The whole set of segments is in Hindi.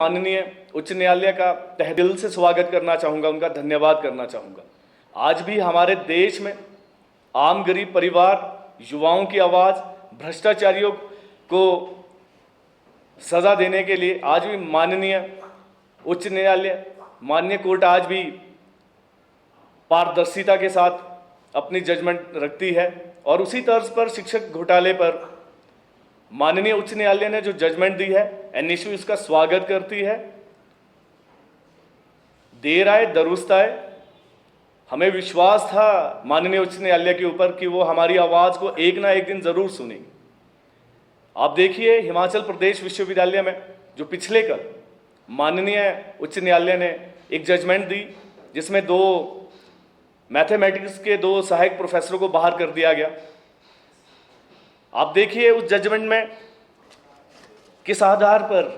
माननीय उच्च न्यायालय का तहे दिल से स्वागत करना चाहूँगा, उनका धन्यवाद करना चाहूँगा। आज भी हमारे देश में आम गरीब परिवार, युवाओं की आवाज़, भ्रष्टाचारियों को सज़ा देने के लिए आज भी माननीय उच्च न्यायालय, माननीय कोर्ट आज भी पारदर्शिता के साथ अपनी जजमेंट रखती है। और उसी तर्ज पर शिक्षक घोटाले पर माननीय उच्च न्यायालय ने जो जजमेंट दी है, एनएसयू इसका स्वागत करती है। देर आए दुरुस्त आए। हमें विश्वास था माननीय उच्च न्यायालय के ऊपर कि वो हमारी आवाज़ को एक ना एक दिन ज़रूर सुनेंगे। आप देखिए, हिमाचल प्रदेश विश्वविद्यालय में जो पिछले कल माननीय उच्च न्यायालय ने एक जजमेंट दी, जिसमें मैथमेटिक्स के 2 सहायक प्रोफेसरों को बाहर कर दिया गया। आप देखिए उस जजमेंट में किस आधार पर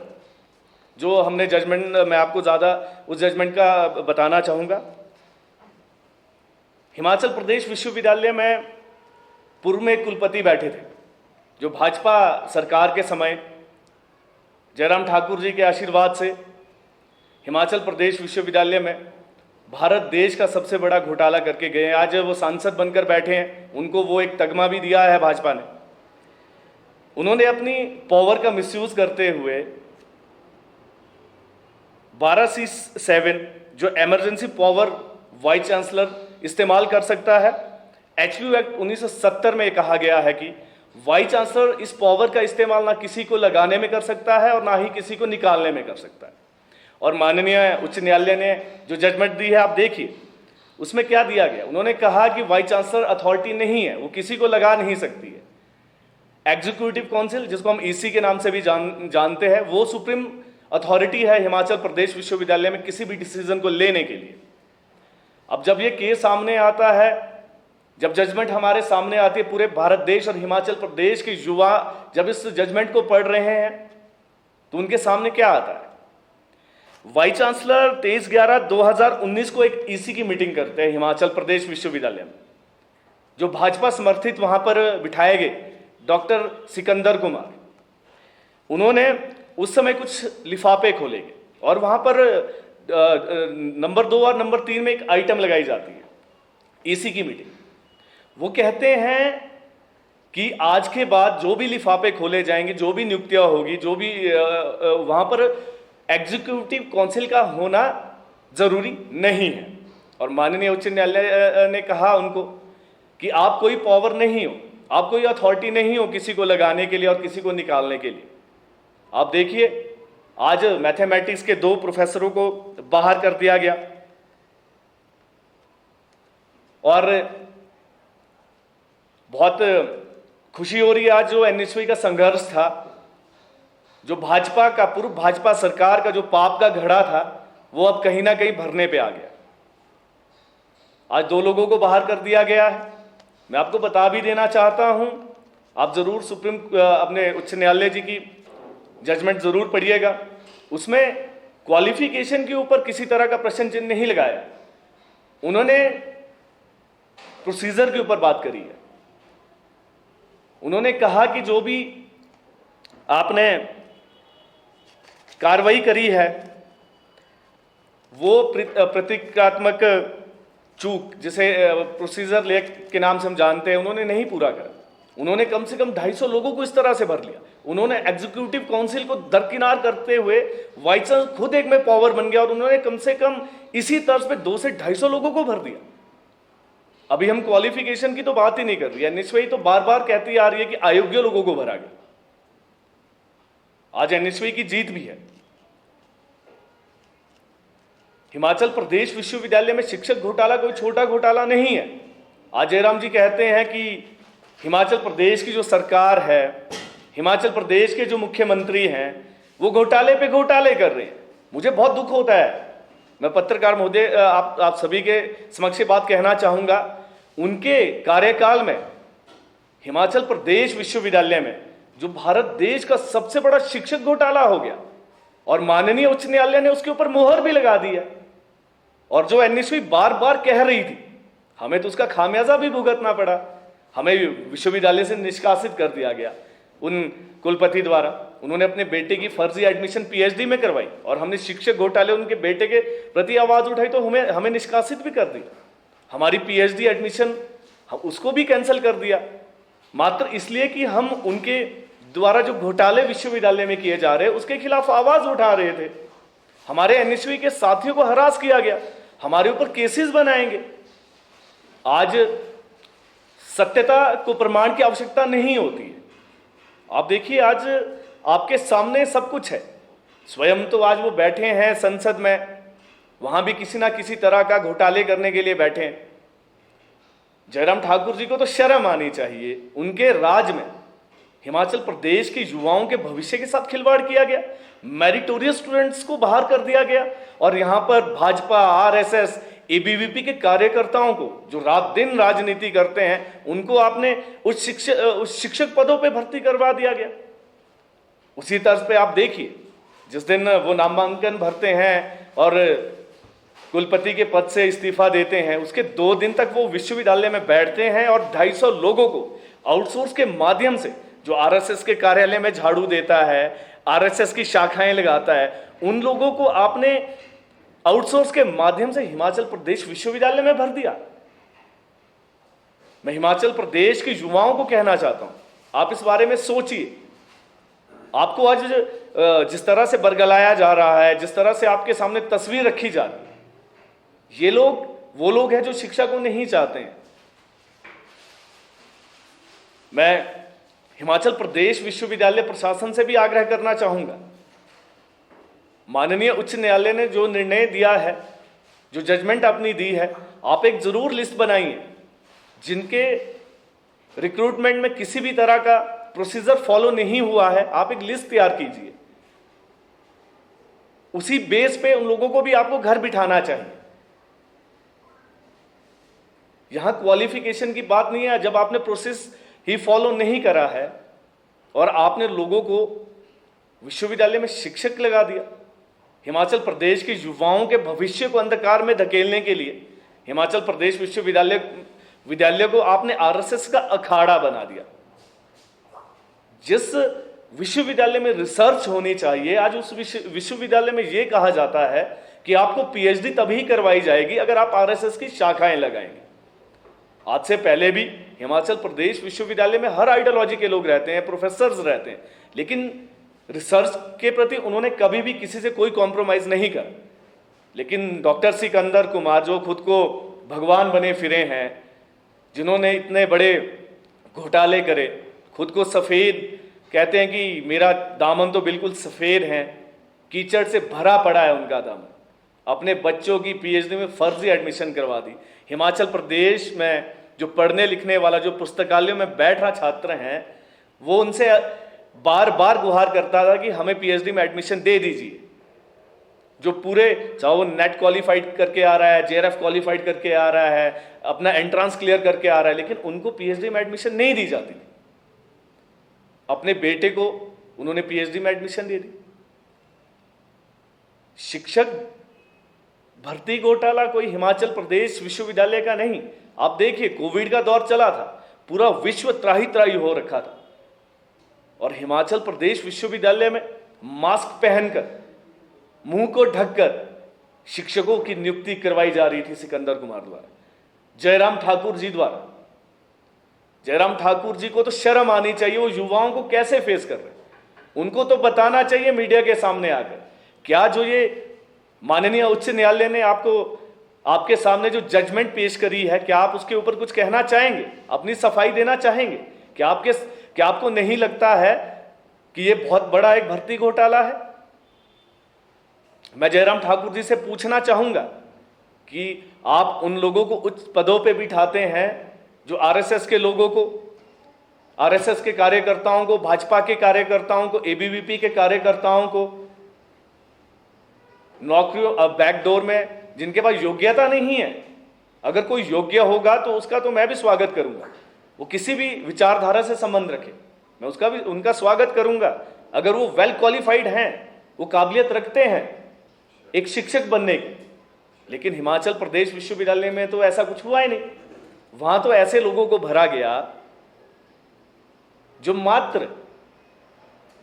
जो हमने जजमेंट, मैं आपको ज़्यादा उस जजमेंट का बताना चाहूँगा। हिमाचल प्रदेश विश्वविद्यालय में पूर्व में एक कुलपति बैठे थे, जो भाजपा सरकार के समय जयराम ठाकुर जी के आशीर्वाद से हिमाचल प्रदेश विश्वविद्यालय में भारत देश का सबसे बड़ा घोटाला करके गए। आज वो सांसद बनकर बैठे हैं, उनको वो एक तगमा भी दिया है भाजपा ने। उन्होंने अपनी पावर का मिसयूज करते हुए 12C7 जो इमरजेंसी पावर वाइस चांसलर इस्तेमाल कर सकता है, एचयू एक्ट 1970 में कहा गया है कि वाइस चांसलर इस पावर का इस्तेमाल ना किसी को लगाने में कर सकता है और ना ही किसी को निकालने में कर सकता है। और माननीय उच्च न्यायालय ने जो जजमेंट दी है, आप देखिए उसमें क्या दिया गया। उन्होंने कहा कि वाइस चांसलर अथॉरिटी नहीं है, वो किसी को लगा नहीं सकती है। एग्जीक्यूटिव काउंसिल, जिसको हम ईसी के नाम से भी जानते हैं, वो सुप्रीम अथॉरिटी है हिमाचल प्रदेश विश्वविद्यालय में किसी भी डिसीजन को लेने के लिए। अब जब ये केस सामने आता है, जब जजमेंट हमारे सामने आती है, पूरे भारत देश और हिमाचल प्रदेश के युवा जब इस जजमेंट को पढ़ रहे हैं, तो उनके सामने क्या आता है। वाइस चांसलर 23/11/2019 को एक ईसी की मीटिंग करते हैं हिमाचल प्रदेश विश्वविद्यालय में। जो भाजपा समर्थित वहां पर बिठाए गए डॉक्टर सिकंदर कुमार, उन्होंने उस समय कुछ लिफाफे खोले गए और वहां पर नंबर 2 और नंबर 3 में एक आइटम लगाई जाती है ईसी की मीटिंग। वो कहते हैं कि आज के बाद जो भी लिफाफे खोले जाएंगे, जो भी नियुक्तियां होगी, जो भी वहां पर एग्जीक्यूटिव काउंसिल का होना जरूरी नहीं है। और माननीय उच्च न्यायालय ने कहा उनको कि आप कोई पावर नहीं हो, आप कोई अथॉरिटी नहीं हो किसी को लगाने के लिए और किसी को निकालने के लिए। आप देखिए, आज मैथमेटिक्स के 2 प्रोफेसरों को बाहर कर दिया गया और बहुत खुशी हो रही है। आज जो एनएसयू का संघर्ष था, जो भाजपा का, पूर्व भाजपा सरकार का जो पाप का घड़ा था, वो अब कहीं ना कहीं भरने पे आ गया। आज 2 लोगों को बाहर कर दिया गया है। मैं आपको बता भी देना चाहता हूं, आप जरूर अपने उच्च न्यायालय जी की जजमेंट जरूर पढ़िएगा। उसमें क्वालिफिकेशन के ऊपर किसी तरह का प्रश्न चिन्ह नहीं लगाया, उन्होंने प्रोसीजर के ऊपर बात करी है। उन्होंने कहा कि जो भी आपने कार्रवाई करी है वो प्रतीकात्मक चूक, जिसे प्रोसीजर लेख के नाम से हम जानते हैं, उन्होंने नहीं पूरा करा। उन्होंने कम से कम 250 लोगों को इस तरह से भर लिया। उन्होंने एग्जीक्यूटिव काउंसिल को दरकिनार करते हुए वाइस चांसलर खुद एक में पावर बन गया और उन्होंने कम से कम इसी तर्ज पे 200 से 250 लोगों को भर दिया। अभी हम क्वालिफिकेशन की तो बात ही नहीं कर रही है, एनएसयू तो बार बार कहती आ रही है कि अयोग्य लोगों को भरा गया। आज एनएसयू की जीत भी है। हिमाचल प्रदेश विश्वविद्यालय में शिक्षक घोटाला कोई छोटा घोटाला नहीं है। आज जयराम जी कहते हैं कि हिमाचल प्रदेश की जो सरकार है, हिमाचल प्रदेश के जो मुख्यमंत्री हैं, वो घोटाले पे घोटाले कर रहे हैं। मुझे बहुत दुख होता है। मैं पत्रकार महोदय आप सभी के समक्ष बात कहना चाहूंगा, उनके कार्यकाल में हिमाचल प्रदेश विश्वविद्यालय में जो भारत देश का सबसे बड़ा शिक्षक घोटाला हो गया और माननीय उच्च न्यायालय ने उसके ऊपर मोहर भी लगा दी है। और जो एनएसयू बार बार कह रही थी, हमें तो उसका खामियाजा भी भुगतना पड़ा, हमें विश्वविद्यालय से निष्कासित कर दिया गया। उन कुलपति द्वारा। उन्होंने अपने बेटे की फर्जी एडमिशन पीएचडी में करवाई और हमने शिक्षक घोटाले उनके बेटे के प्रति आवाज उठाई तो हमें निष्कासित भी कर दिया। हमारी पीएचडी एडमिशन उसको भी कैंसिल कर दिया, मात्र इसलिए कि हम उनके द्वारा जो घोटाले विश्वविद्यालय में किए जा रहे हैं उसके खिलाफ आवाज उठा रहे थे। हमारे एनएसयू के साथियों को हरास किया गया, हमारे ऊपर केसेस बनाएंगे। आज सत्यता को प्रमाण की आवश्यकता नहीं होती है। आप देखिए, आज आपके सामने सब कुछ है। स्वयं तो आज वो बैठे हैं संसद में, वहां भी किसी ना किसी तरह का घोटाले करने के लिए बैठे हैं। जयराम ठाकुर जी को तो शर्म आनी चाहिए। उनके राज में हिमाचल प्रदेश के युवाओं के भविष्य के साथ खिलवाड़ किया गया, मेरिटोरियस स्टूडेंट्स को बाहर कर दिया गया और यहां पर भाजपा, आरएसएस, एबीवीपी के कार्यकर्ताओं को जो रात दिन राजनीति करते हैं उनको आपने उस शिक्षक पदों पे भर्ती करवा दिया गया। उसी तर्ज पे आप देखिए, जिस दिन वो नामांकन भरते हैं और कुलपति के पद से इस्तीफा देते हैं, उसके 2 दिन तक वो विश्वविद्यालय में बैठते हैं और 250 लोगों को आउटसोर्स के माध्यम से, जो आरएसएस के कार्यालय में झाड़ू देता है, आरएसएस की शाखाएं लगाता है, उन लोगों को आपने आउटसोर्स के माध्यम से हिमाचल प्रदेश विश्वविद्यालय में भर दिया। मैं हिमाचल प्रदेश के युवाओं को कहना चाहता हूं, आप इस बारे में सोचिए। आपको आज जिस तरह से बरगलाया जा रहा है, जिस तरह से आपके सामने तस्वीर रखी जा रही है, ये लोग वो लोग हैं जो शिक्षा को नहीं चाहते हैं। मैं हिमाचल प्रदेश विश्वविद्यालय प्रशासन से भी आग्रह करना चाहूंगा, माननीय उच्च न्यायालय ने जो निर्णय दिया है, जो जजमेंट अपनी दी है, आप एक जरूर लिस्ट बनाइए जिनके रिक्रूटमेंट में किसी भी तरह का प्रोसीजर फॉलो नहीं हुआ है। आप एक लिस्ट तैयार कीजिए, उसी बेस पे उन लोगों को भी आपको घर बिठाना चाहिए। यहां क्वालिफिकेशन की बात नहीं है। जब आपने प्रोसेस ही फॉलो नहीं करा है और आपने लोगों को विश्वविद्यालय में शिक्षक लगा दिया, हिमाचल प्रदेश के युवाओं के भविष्य को अंधकार में धकेलने के लिए हिमाचल प्रदेश विद्यालय को आपने आरएसएस का अखाड़ा बना दिया। जिस विश्वविद्यालय में रिसर्च होनी चाहिए, आज उस विश्वविद्यालय में यह कहा जाता है कि आपको पीएचडी तभी करवाई जाएगी अगर आप आरएसएस की शाखाएं लगाएंगे। आज से पहले भी हिमाचल प्रदेश विश्वविद्यालय में हर आइडियोलॉजी के लोग रहते हैं, प्रोफेसर्स रहते हैं, लेकिन रिसर्च के प्रति उन्होंने कभी भी किसी से कोई कॉम्प्रोमाइज नहीं करा। लेकिन डॉक्टर सिकंदर कुमार, जो खुद को भगवान बने फिरे हैं, जिन्होंने इतने बड़े घोटाले करे, खुद को सफ़ेद कहते हैं कि मेरा दामन तो बिल्कुल सफ़ेद है, कीचड़ से भरा पड़ा है उनका दामन, अपने बच्चों की पीएचडी में फर्जी एडमिशन करवा दी। हिमाचल प्रदेश में जो पढ़ने लिखने वाला, जो पुस्तकालयों में बैठ रहा छात्र हैं, वो उनसे बार बार गुहार करता था कि हमें पीएचडी में एडमिशन दे दीजिए। जो पूरे, चाहे वो नेट क्वालिफाइड करके आ रहा है, जेआरएफ क्वालिफाइड करके आ रहा है, अपना एंट्रांस क्लियर करके आ रहा है, लेकिन उनको पीएचडी में एडमिशन नहीं दी जाती थी। अपने बेटे को उन्होंने पीएचडी में एडमिशन दे दी। शिक्षक भर्ती घोटाला कोई हिमाचल प्रदेश विश्वविद्यालय का नहीं। आप देखिए, कोविड का दौर चला था, पूरा विश्व त्राही त्राही हो रखा था, और हिमाचल प्रदेश विश्वविद्यालय में मास्क पहनकर, मुंह को ढककर शिक्षकों की नियुक्ति करवाई जा रही थी सिकंदर कुमार द्वारा, जयराम ठाकुर जी द्वारा। जयराम ठाकुर जी को तो शर्म आनी चाहिए। वो युवाओं को कैसे फेस कर रहे हैं, उनको तो बताना चाहिए मीडिया के सामने आकर। क्या जो ये माननीय उच्च न्यायालय ने आपके सामने जो जजमेंट पेश करी है, क्या आप उसके ऊपर कुछ कहना चाहेंगे, अपनी सफाई देना चाहेंगे? क्या आपको नहीं लगता है कि ये बहुत बड़ा एक भर्ती घोटाला है? मैं जयराम ठाकुर जी से पूछना चाहूंगा कि आप उन लोगों को उच्च पदों पे बिठाते हैं जो आरएसएस के लोगों को, आरएसएस के कार्यकर्ताओं को, भाजपा के कार्यकर्ताओं को, एबीवीपी के कार्यकर्ताओं को नौकरियों बैकडोर में, जिनके पास योग्यता नहीं है। अगर कोई योग्य होगा तो उसका तो मैं भी स्वागत करूंगा, वो किसी भी विचारधारा से संबंध रखे, मैं उसका भी उनका स्वागत करूंगा। अगर वो वेल क्वालिफाइड हैं, वो काबिलियत रखते हैं एक शिक्षक बनने की। लेकिन हिमाचल प्रदेश विश्वविद्यालय में तो ऐसा कुछ हुआ ही नहीं। वहां तो ऐसे लोगों को भरा गया जो मात्र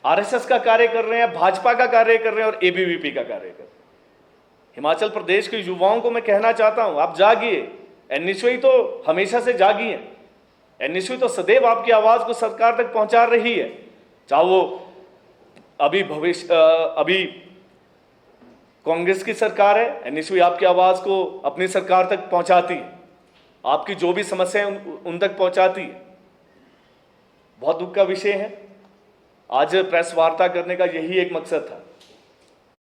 आरएसएस का कार्य कर रहे हैं, भाजपा का कार्य कर रहे हैं और एबीवीपी का कार्य कर रहे हैं। हिमाचल प्रदेश के युवाओं को मैं कहना चाहता हूं, आप जागिए। एनएसयूआई तो हमेशा से जागी है। एनएसयूआई तो सदैव आपकी आवाज को सरकार तक पहुंचा रही है, चाहे वो अभी कांग्रेस की सरकार है। एनएसयूआई आपकी आवाज को अपनी सरकार तक पहुंचाती है, आपकी जो भी समस्या है उन तक पहुंचाती है। बहुत दुख का विषय है। आज प्रेस वार्ता करने का यही एक मकसद था।